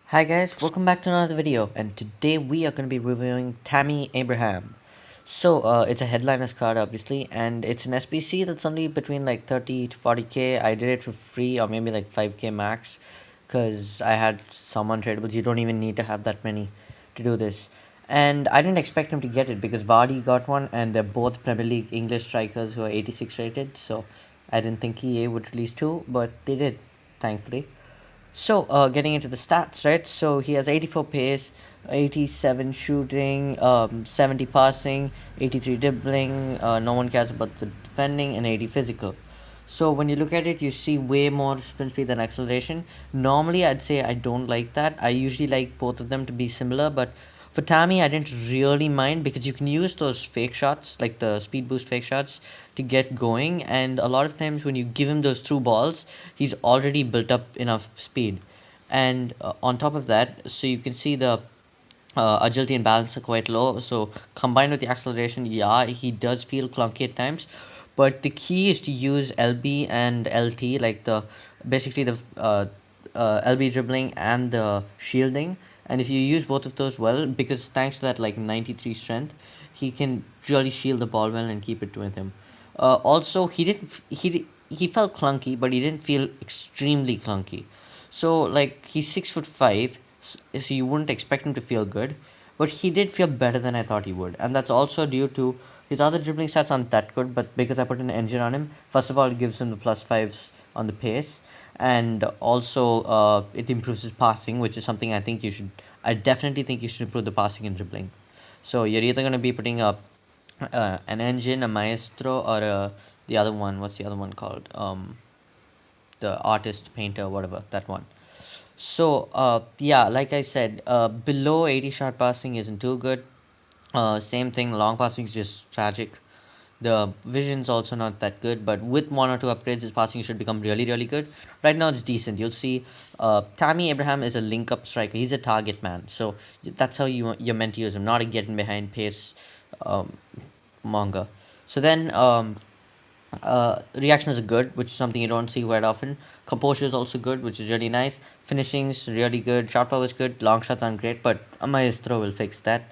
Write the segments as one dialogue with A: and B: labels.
A: Hi guys, welcome back to another video, and today we are going to be reviewing Tammy Abraham. It's a headliner's card obviously, and it's an SBC that's only between like 30 to 40k. I did it for free or maybe like 5k max because I had some untradables. You don't even need to have that many to do this. And I didn't expect him to get it because Vardy got one, and they're both Premier League English strikers who are 86 rated, so I didn't think EA would release two, but they did, thankfully. Getting into the stats, right? So he has 84 pace, 87 shooting, 70 passing, 83 dribbling. No one cares about the defending, and 80 physical. So when you look at it, you see way more sprint speed than acceleration. Normally, I'd say I don't like that. I usually like both of them to be similar, but for Tammy, I didn't really mind because you can use those fake shots, like the speed boost fake shots, to get going. And a lot of times, when you give him those through balls, he's already built up enough speed. And on top of that, so you can see the agility and balance are quite low. So combined with the acceleration, yeah, he does feel clunky at times. But the key is to use LB and LT, like the basically the LB dribbling and the shielding. And if you use both of those well, because thanks to that like 93 strength, he can really shield the ball well and keep it with him. Also, he felt clunky, but he didn't feel extremely clunky. So like he's 6'5", so you wouldn't expect him to feel good, but he did feel better than I thought he would, and that's also due to his other dribbling stats aren't that good. But because I put an engine on him, first of all, it gives him the plus fives on the pace, and also it improves his passing, which is something I definitely think you should improve the passing and dribbling. So you're either gonna be putting up an engine, a maestro, or the other one. What's the other one called? The artist, painter, whatever that one. Yeah, like I said, below 80 shot passing isn't too good. Same thing, long passing is just tragic. The vision's also not that good, but with one or two upgrades, his passing should become really, really good. Right now, it's decent. You'll see, Tammy Abraham is a link-up striker. He's a target man, so that's how you're meant to use him, not a getting behind pace um, manga. So then, reactions are good, which is something you don't see quite often. Composure is also good, which is really nice. Finishing's really good. Shot power is good. Long shots aren't great, but a maestro will fix that.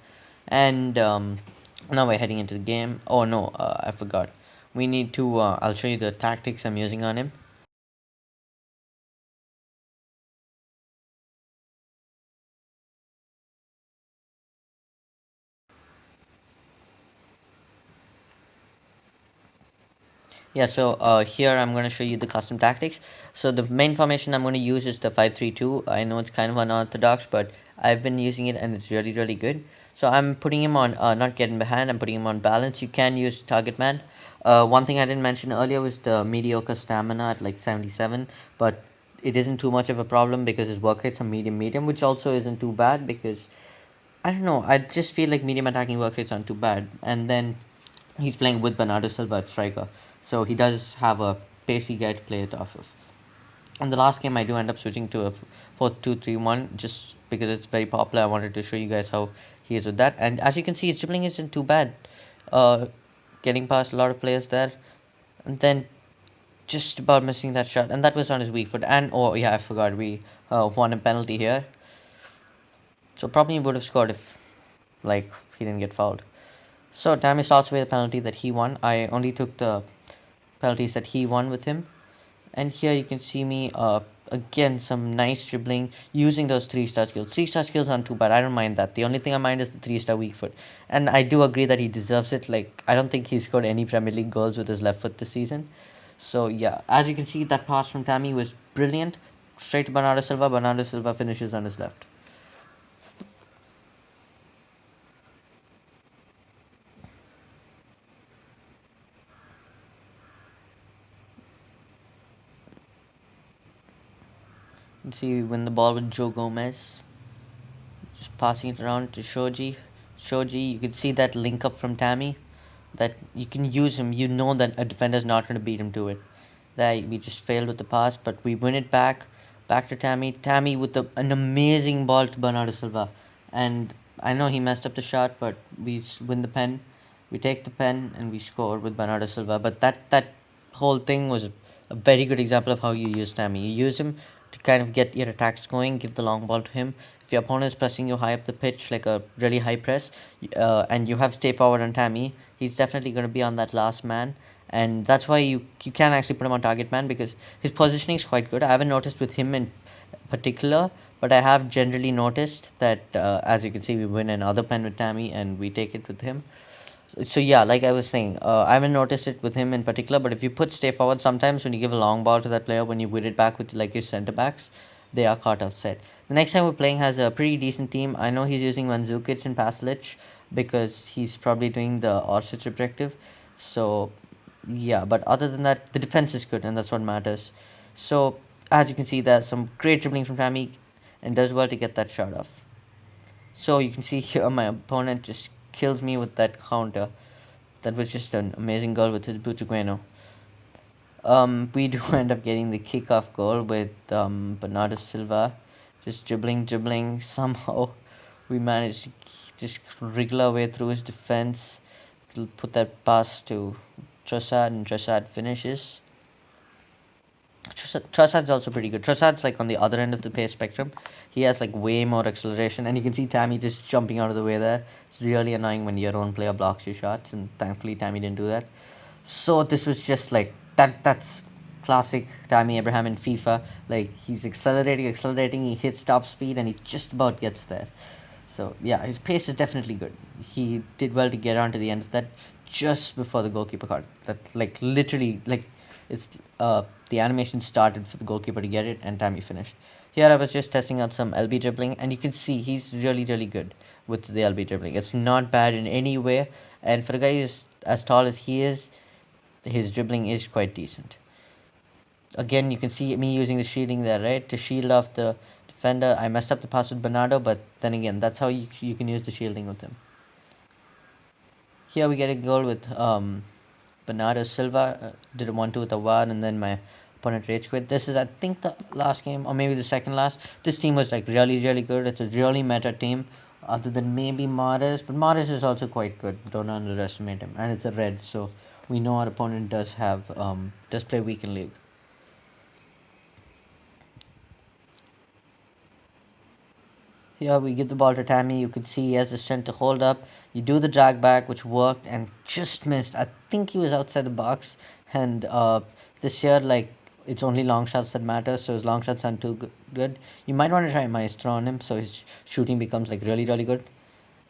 A: And now we're heading into the game. Oh no, I forgot. We need to. I'll show you the tactics I'm using on him. Yeah, here I'm going to show you the custom tactics. So the main formation I'm going to use is the 5-3-2. I know it's kind of unorthodox, but I've been using it and it's really, really good. So I'm putting him on not getting behind, I'm putting him on balance. You can use target man. One thing I didn't mention earlier was the mediocre stamina at like 77, but it isn't too much of a problem because his work rates are medium, which also isn't too bad because I don't know. I just feel like medium attacking work rates aren't too bad. And then he's playing with Bernardo Silva at striker, so he does have a pacey guy to play it off of. In the last game, I do end up switching to a 4-2-3-1 just because it's very popular. I wanted to show you guys how he is with that. And as you can see, his dribbling isn't too bad. Uh, Getting past a lot of players there, and then just about missing that shot, and that was on his weak foot. And oh yeah, I forgot we won a penalty here, so probably would have scored if like he didn't get fouled. So Tammy starts with the penalty that he won. I only took the penalties that he won with him. And here you can see me again some nice dribbling using those 3-star skills. 3-star skills aren't too bad. I don't mind that. The only thing I mind is the 3-star weak foot. And I do agree that he deserves it. Like I don't think he scored any Premier League goals with his left foot this season. So yeah, as you can see, that pass from Tammy was brilliant. Straight to Bernardo Silva. Bernardo Silva finishes on his left. You can see we win the ball with Joe Gomez. Just passing it around to Shoji. Shoji, you can see that link up from Tammy. That you can use him. You know that a defender's not going to beat him to it. That we just failed with the pass, but we win it back. Back to Tammy. Tammy with an amazing ball to Bernardo Silva. And I know he messed up the shot, but we win the pen. We take the pen and we score with Bernardo Silva. But that whole thing was a very good example of how you use Tammy. You use him to kind of get your attacks going, give the long ball to him. If your opponent is pressing you high up the pitch, like a really high press, and you have stay forward on Tammy, he's definitely going to be on that last man. And that's why you can actually put him on target man because his positioning is quite good. I haven't noticed with him in particular, but I have generally noticed that as you can see, we win another pen with Tammy and we take it with him. So yeah, like I was saying, I haven't noticed it with him in particular, but if you put stay forward, sometimes when you give a long ball to that player, when you win it back with like your center backs, they are caught offside. The next time we're playing has a pretty decent team. I know he's using Mandzukic and Paslic because he's probably doing the Orsic objective. So yeah, but other than that, the defense is good, and that's what matters. So as you can see, there's some great dribbling from Tammy, and does well to get that shot off. So you can see here my opponent just kills me with that counter. That was just an amazing goal with his Butugueno. We do end up getting the kickoff goal with Bernardo Silva, just dribbling. Somehow, we managed to just wriggle our way through his defense. He'll put that pass to Trossard, and Trossard finishes. Trossad's also pretty good. Trossad's like on the other end of the pace spectrum. He has like way more acceleration, and you can see Tammy just jumping out of the way there. It's really annoying when your own player blocks your shots, and thankfully Tammy didn't do that. So this was just like that. That's classic Tammy Abraham in FIFA. Like he's accelerating. He hits top speed, and he just about gets there. So yeah, his pace is definitely good. He did well to get on to the end of that just before the goalkeeper caught it. That like literally like it's the animation started for the goalkeeper to get it and Tammy finished. Here I was just testing out some LB dribbling and you can see he's really good with the LB dribbling. It's not bad in any way, and for a guy who's as tall as he is, his dribbling is quite decent. Again, you can see me using the shielding there, right? To shield off the defender. I messed up the pass with Bernardo, but then again, that's how you can use the shielding with him. Here we get a goal with Bernardo Silva. Did a 1-2 with the VAR, and then my opponent rage quit. This is, I think, the last game, or maybe the second last. This team was like really good. It's a really meta team, other than maybe Mares, but Mares is also quite good. Don't underestimate him, and it's a red, so we know our opponent does play weak in league. Here we give the ball to Tammy. You could see he has the strength to hold up. You do the drag back, which worked and just missed. I think he was outside the box. And this year, like, it's only long shots that matter. So his long shots aren't too good. You might want to try Maestro on him so his shooting becomes like really good.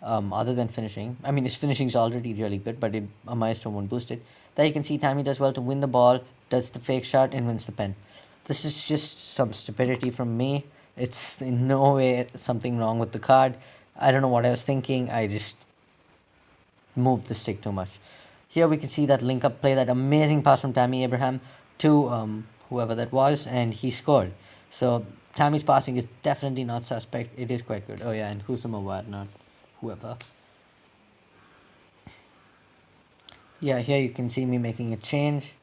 A: Other than finishing, I mean, his finishing is already really good, but a Maestro won't boost it. There you can see Tammy does well to win the ball, does the fake shot, and wins the pen. This is just some stupidity from me. It's in no way something wrong with the card. I don't know what I was thinking. I just moved the stick too much. Here we can see that link up play, that amazing pass from Tammy Abraham to whoever that was, and he scored. So Tammy's passing is definitely not suspect. It is quite good. Oh yeah, and who's the Mawad, not whoever. Yeah, here you can see me making a change,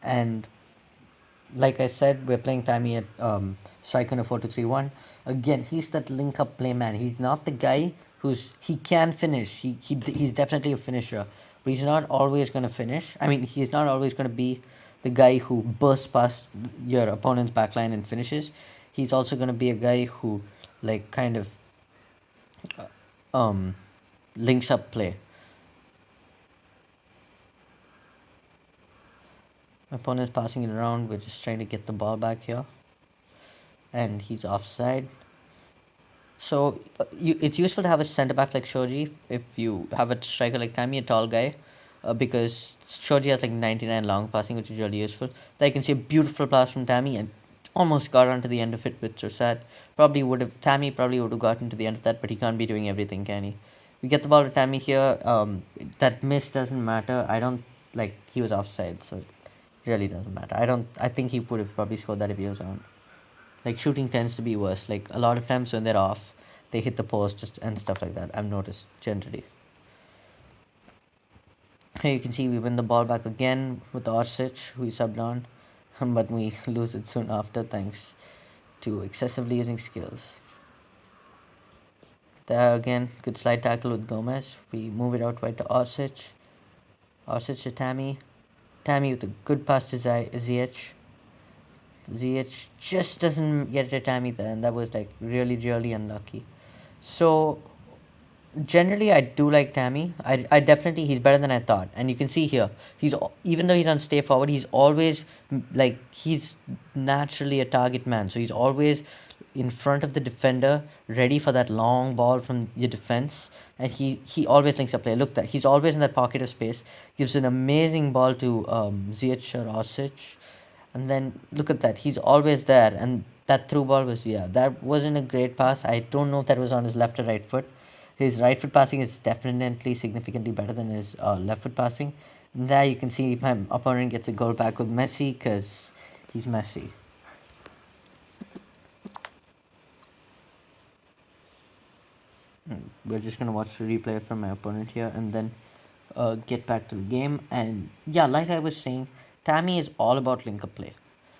A: and like I said, we're playing Tammy at striker in a 4-2-3-1. Again, he's that link up play man. He's not the guy he can finish. He's definitely a finisher, but he's not always gonna finish. I mean, he's not always gonna be the guy who bursts past your opponent's backline and finishes. He's also gonna be a guy who like kind of um links up play. My opponent's passing it around. We're just trying to get the ball back here, and he's offside. So it's useful to have a centre back like Shoji if you have a striker like Tammy, a tall guy, because Shoji has like 99 long passing, which is really useful. There you can see a beautiful pass from Tammy and almost got onto the end of it with Trossard. Tammy probably would have gotten to the end of that, but he can't be doing everything, can he? We get the ball to Tammy here. That miss doesn't matter. I don't like he was offside, so it really doesn't matter. I think he would have probably scored that if he was on. Like shooting tends to be worse. Like a lot of times when they're off, they hit the post and stuff like that. I've noticed generally. Here you can see we win the ball back again with Orsic, who we subbed on, but we lose it soon after thanks to excessively using skills. There again, good slide tackle with Gomez. We move it out right to Orsic. Orsic to Tammy. Tammy with a good pass to Ziyech. ZH just doesn't get a Tammy there, and that was like really, really unlucky. So generally, I do like Tammy. I definitely he's better than I thought, and you can see here even though he's on stay forward, he's always like he's naturally a target man, so he's always in front of the defender, ready for that long ball from your defense, and he always links up play. Look, that he's always in that pocket of space, gives an amazing ball to Ziyech or Osic, and then look at that, he's always there, and that through ball was, yeah, that wasn't a great pass. I don't know if that was on his left or right foot. His right foot passing is definitely significantly better than his left foot passing. And there you can see my opponent gets a goal back with Messi because he's Messi. We're just gonna watch the replay from my opponent here and then get back to the game. And yeah, like I was saying, Tammy is all about link up play.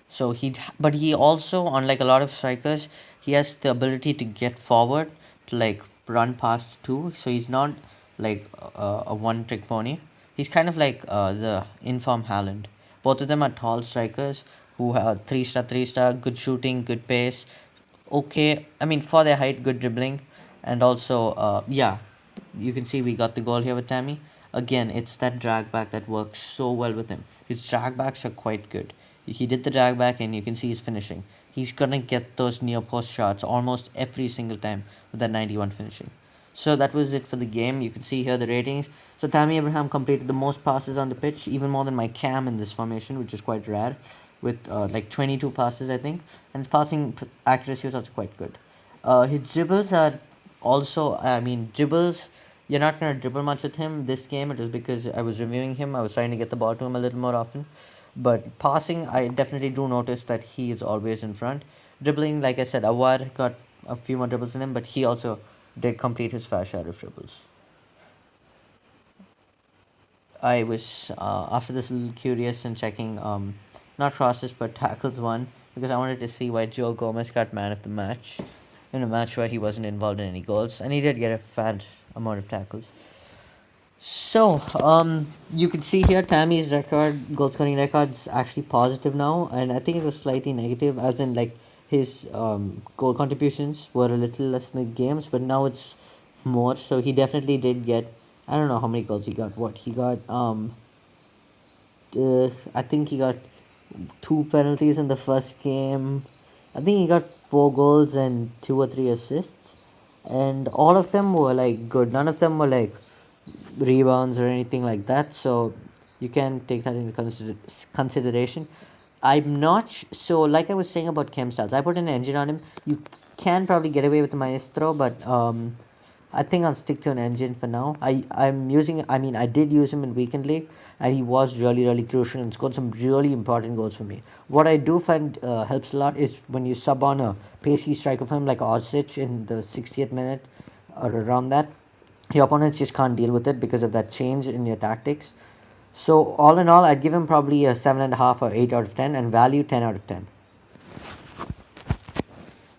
A: So but he also, unlike a lot of strikers, he has the ability to get forward, to like run past too. So he's not like a one trick pony. He's kind of like the inform Haaland. Both of them are tall strikers who have three star, good shooting, good pace. Okay, I mean for their height, good dribbling, and also yeah, you can see we got the goal here with Tammy. Again, it's that drag back that works so well with him. His drag backs are quite good. He did the drag back, and you can see he's finishing. He's gonna get those near post shots almost every single time with that 91 finishing. So that was it for the game. You can see here the ratings. So Tammy Abraham completed the most passes on the pitch, even more than my Cam in this formation, which is quite rare, with like 22 passes, I think. And his passing accuracy was also quite good. His dribbles are also, I mean, dribbles, you're not going to dribble much with him this game. It was because I was reviewing him. I was trying to get the ball to him a little more often. But passing, I definitely do notice that he is always in front. Dribbling, like I said, Awar got a few more dribbles in him, but he also did complete his fair share of dribbles. I was after this a little curious and checking not crosses but tackles one because I wanted to see why Joe Gomez got man of the match in a match where he wasn't involved in any goals, and he did get a fair amount of tackles. So, you can see here Tammy's record, goal scoring record, is actually positive now, and I think it was slightly negative, as in like his goal contributions were a little less in the games, but now it's more. So he definitely did get. I don't know how many goals he got. What he got? I think he got two penalties in the first game. I think he got four goals and two or three assists, and all of them were like good. None of them were like rebounds or anything like that. So you can take that into consideration. I'm not so like I was saying about Chem Styles. I put an engine on him. You can probably get away with the Maestro, but I think I'll stick to an engine for now. I'm using. I mean, I did use him in weekend league, and he was really really crucial and scored some really important goals for me. What I do find helps a lot is when you sub on a pacey striker for him like Osic in the 60th minute or around that. Your opponents just can't deal with it because of that change in your tactics. So all in all, I'd give him probably a 7.5 or 8 out of 10, and value 10 out of 10.